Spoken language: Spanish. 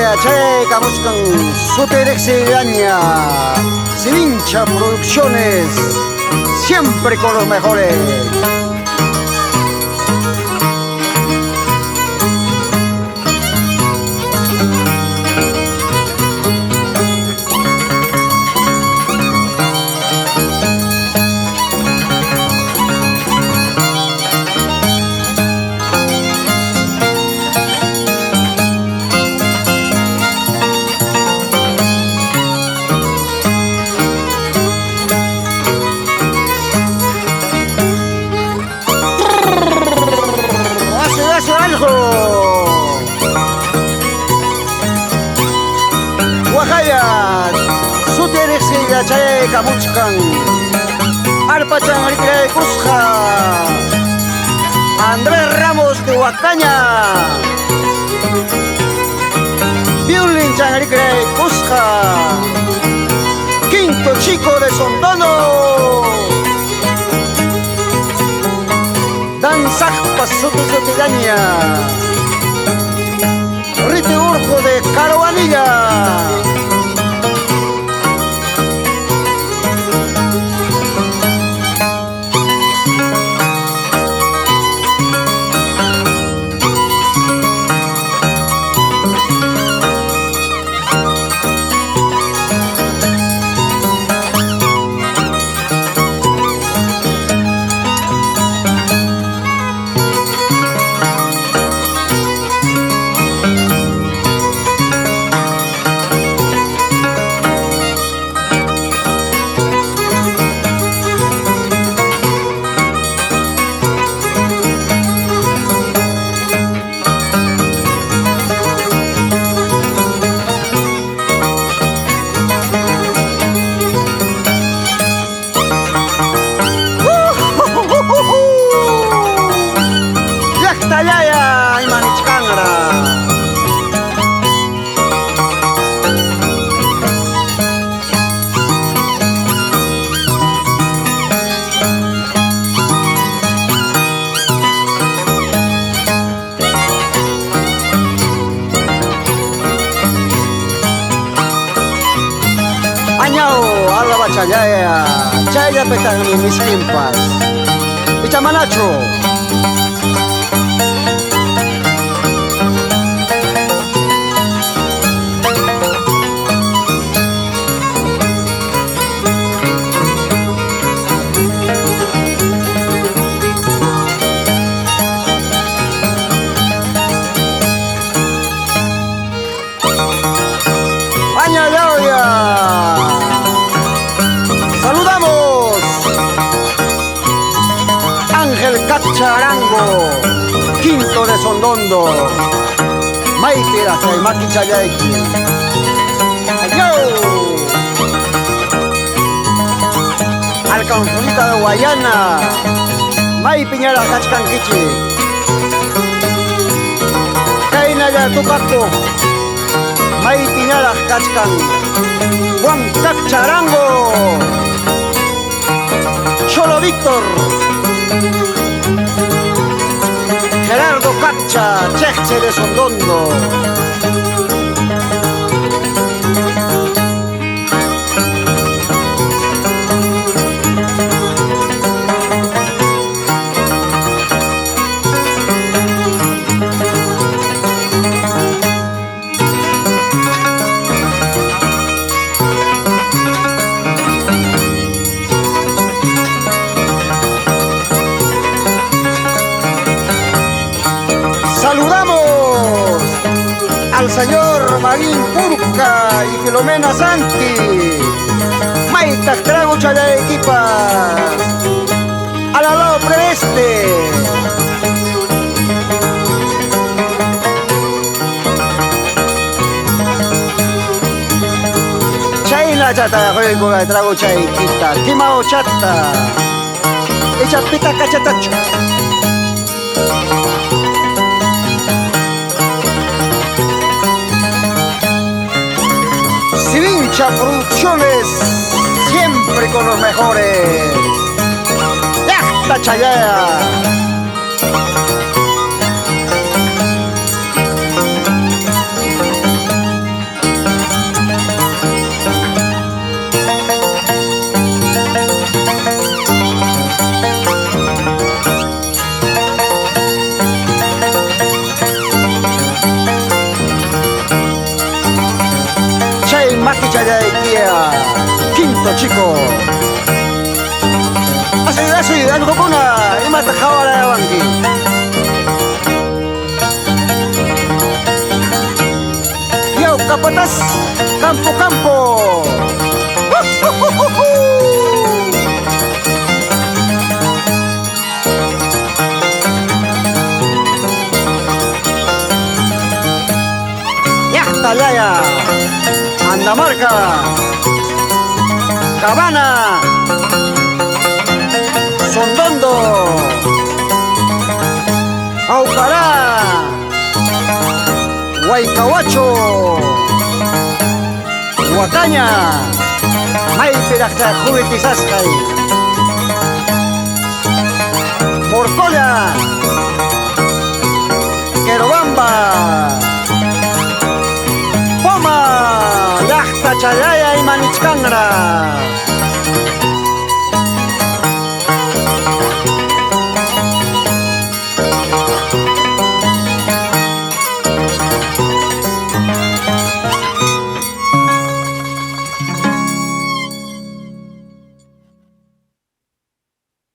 Chayaya, Chayaya, Camuscan, Suterexegaña, Silincha Producciones, siempre con los mejores. Wajaya, Suterexegaña, Chayaya, Camuscan, Arpachan, Aricray, Cusca, Andrés Ramos de Huacaña, Violín Changaricray, Cusca, Quinto Chico de Sondono, Danzajpa Sotegaña, Rite Urjo de Caruanilla. Yaya, Imanichkangara. Añao, alaba Chayaya, Chaya petan mis quimpas. Ichamanacho. Saludamos Ángel Cacharango, Quinto de Sondondo, Maitira Chaimaki Chayaki. Adiós. Alcanzonita de Guayana, May Piñera Cachcanquichi, Kainaya Tupaco, May Piñera Cachcan, Juan Cacharango, Cholo Víctor, Gerardo Cacha, Cheche de Sondondo. Saludamos al señor Marín Purca y Filomena Santi, Maitas Trago Chayaequipas, al lado preste. Chayna chata, juego de trago chayquita, quimao chata, echa pita cachatacho. Silincha Producciones, siempre con los mejores. ¡Yasta Chayaya! Taitia, Quinto Chico. Así, algo kuna, y mata jawara de banqui. Yau Capataz, Campo. Yaya, Andamarca, Cabana, Sondondo, Aucará, Huaycahuacho, Huacaña, Maiperacta, Juguetizascay, Mortoya, Querobamba, Poma, Llaqta Challaya y Manichkangra.